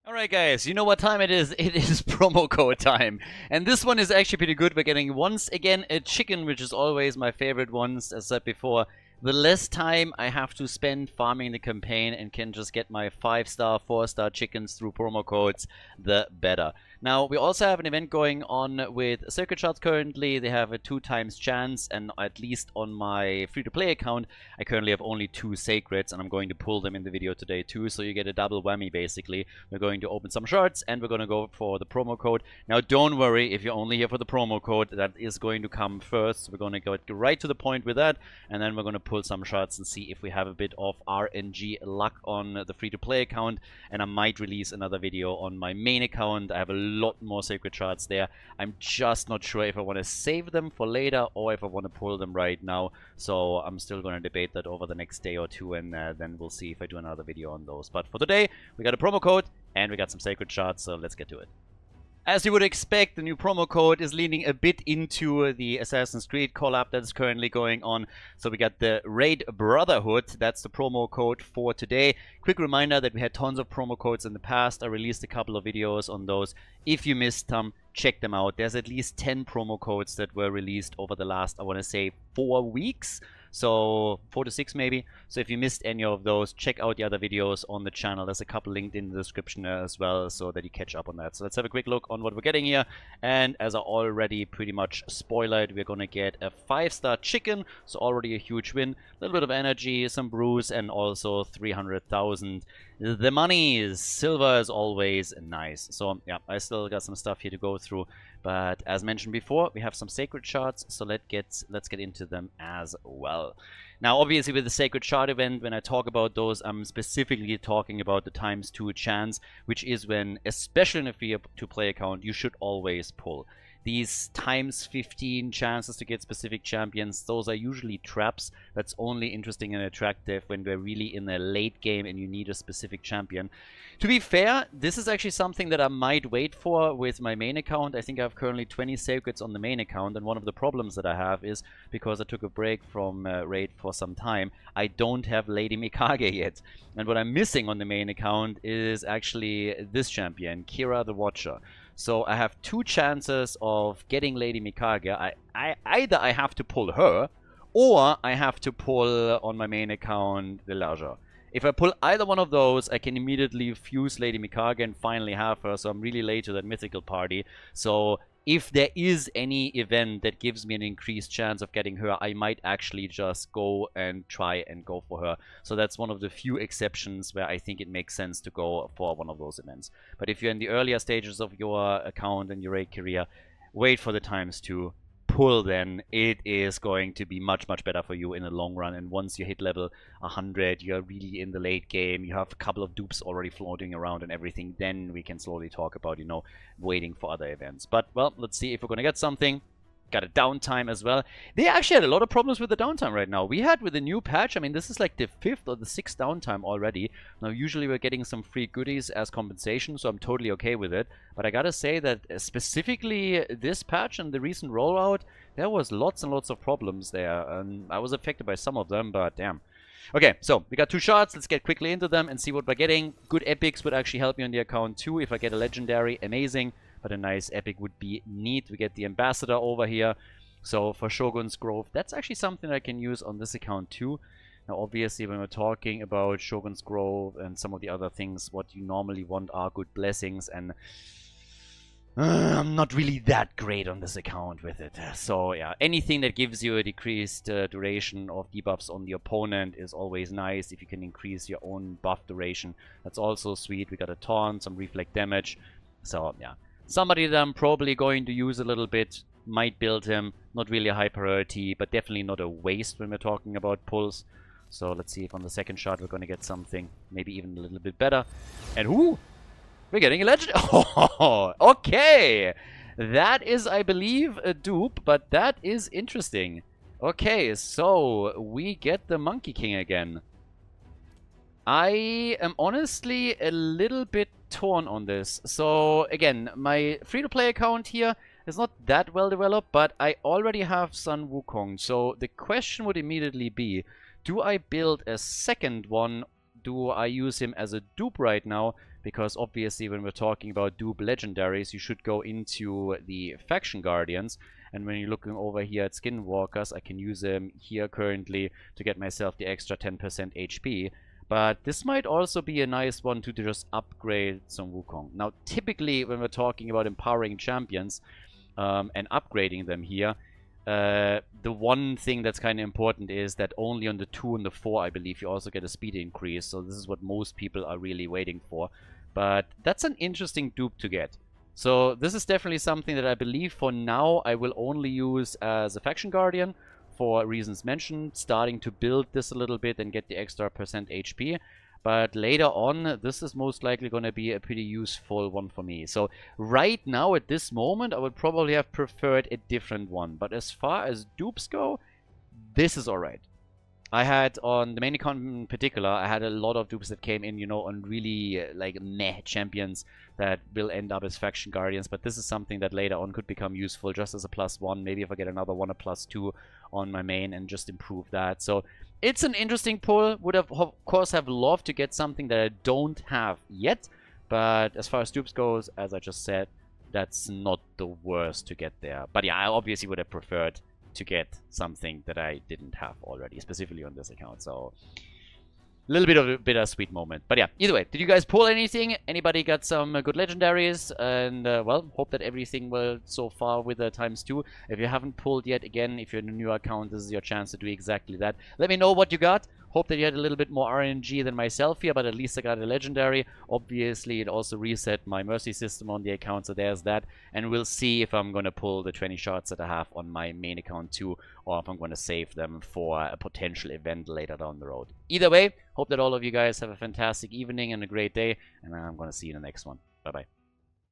Alright guys, you know what time it is? It is promo code time. And this one is actually pretty good. We're getting once again a chicken, which is always my favorite ones, as said before. The less time I have to spend farming the campaign and can just get my 5-star, 4-star chickens through promo codes, the better. Now, we also have an event going on with Sacred Shards currently. They have a 2x chance, and at least on my free-to-play account, I currently have only 2 Sacreds, and I'm going to pull them in the video today too, so you get a double whammy basically. We're going to open some shards, and we're going to go for the promo code. Now, don't worry if you're only here for the promo code, that is going to come first. So we're going to go right to the point with that, and then we're going to pull some shards and see if we have a bit of RNG luck on the free-to-play account, and I might release another video on my main account. I have a lot more sacred shards there. I'm just not sure if I want to save them for later or if I want to pull them right now, so I'm still going to debate that over the next day or two, and then we'll see if I do another video on those. But for today, we got a promo code and we got some sacred shards, so let's get to it. As you would expect, the new promo code is leaning a bit into the Assassin's Creed collab that is currently going on. So we got the Raid Brotherhood. That's the promo code for today. Quick reminder that we had tons of promo codes in the past. I released a couple of videos on those. If you missed them, check them out. There's at least 10 promo codes that were released over the last, I want to say, 4 weeks. So 4 to 6 maybe. So if you missed any of those, check out the other videos on the channel. There's a couple linked in the description as well, so that you catch up on that. So let's have a quick look on what we're getting here. And as I already pretty much spoiled, we're going to get a 5-star chicken. So already a huge win. A little bit of energy, some brews, and also 300,000. The money is silver as always nice. So yeah, I still got some stuff here to go through. But as mentioned before, we have some sacred shards, so let's get into them as well. Now, obviously, with the Sacred Shard event, when I talk about those, I'm specifically talking about the ×2 chance, which is when, especially in a free-to-play account, you should always pull. These ×15 chances to get specific champions, those are usually traps. That's only interesting and attractive when we're really in a late game and you need a specific champion. To be fair, this is actually something that I might wait for with my main account. I think I have currently 20 sacreds on the main account, and one of the problems that I have is, because I took a break from Raid for some time, I don't have Lady Mikage yet. And what I'm missing on the main account is actually this champion, Kira the Watcher. So I have 2 chances of getting Lady Mikage. Either I have to pull her, or I have to pull on my main account the Villager. If I pull either one of those, I can immediately fuse Lady Mikage and finally have her, so I'm really late to that mythical party. So if there is any event that gives me an increased chance of getting her, I might actually just go and try and go for her. So that's one of the few exceptions where I think it makes sense to go for one of those events. But if you're in the earlier stages of your account and your raid career, wait for the ×2. Pull, then it is going to be much better for you in the long run. And once you hit level 100, you're really in the late game, you have a couple of dupes already floating around and everything, then we can slowly talk about, you know, waiting for other events. But well, let's see if we're gonna get something. Got a downtime as well. They actually had a lot of problems with the downtime right now. We had with the new patch, I mean, this is like the 5th or the 6th downtime already. Now, usually we're getting some free goodies as compensation, so I'm totally okay with it. But I gotta say that specifically this patch and the recent rollout, there was lots and lots of problems there. And I was affected by some of them, but damn. Okay, so we got 2 shots. Let's get quickly into them and see what we're getting. Good epics would actually help me on the account too. If I get a legendary, amazing. But a nice epic would be neat. We get the ambassador over here. So for Shogun's Grove, that's actually something I can use on this account too. Now obviously when we're talking about Shogun's Grove and some of the other things, what you normally want are good blessings, and I'm not really that great on this account with it. So yeah, anything that gives you a decreased duration of debuffs on the opponent is always nice. If you can increase your own buff duration, that's also sweet. We got a taunt, some reflect damage. So yeah. Somebody that I'm probably going to use a little bit, might build him, not really a high priority, but definitely not a waste when we're talking about pulls. So let's see if on the second shot we're going to get something, maybe even a little bit better. And ooh, we're getting a legend. Oh, okay. That is, I believe, a dupe, but that is interesting. Okay, so we get the Monkey King again. I am honestly a little bit torn on this. So again, my free-to-play account here is not that well developed, but I already have Sun Wukong. So the question would immediately be, do I build a second one? Do I use him as a dupe right now? because obviously when we're talking about dupe legendaries, you should go into the Faction Guardians. And when you're looking over here at Skinwalkers, I can use them here currently to get myself the extra 10% HP. But this might also be a nice one to just upgrade some Wukong. Now, typically when we're talking about empowering champions and upgrading them here, the one thing that's kind of important is that only on the 2 and the 4, I believe, you also get a speed increase. So this is what most people are really waiting for. But that's an interesting dupe to get. So this is definitely something that I believe for now I will only use as a Faction Guardian for reasons mentioned, starting to build this a little bit and get the extra percent HP. But later on, this is most likely going to be a pretty useful one for me. So right now, at this moment, I would probably have preferred a different one. But as far as dupes go, this is alright. I had, on the main account in particular, I had a lot of dupes that came in, you know, on really, like, meh champions that will end up as Faction Guardians. But this is something that later on could become useful just as a +1. Maybe if I get another one, a +2 on my main and just improve that. So it's an interesting pull. Would have, of course, have loved to get something that I don't have yet. But as far as dupes goes, as I just said, that's not the worst to get there. But yeah, I obviously would have preferred to get something that I didn't have already, specifically on this account. So a little bit of a bittersweet moment. But yeah, either way, did you guys pull anything? Anybody got some good legendaries? And well, hope that everything well so far with the ×2. If you haven't pulled yet, again, if you're in a new account, this is your chance to do exactly that. Let me know what you got. Hope that you had a little bit more RNG than myself here, but at least I got a legendary. Obviously, it also reset my mercy system on the account, so there's that. And we'll see if I'm going to pull the 20 shots that I have on my main account too, or if I'm going to save them for a potential event later down the road. Either way, hope that all of you guys have a fantastic evening and a great day, and I'm going to see you in the next one. Bye-bye.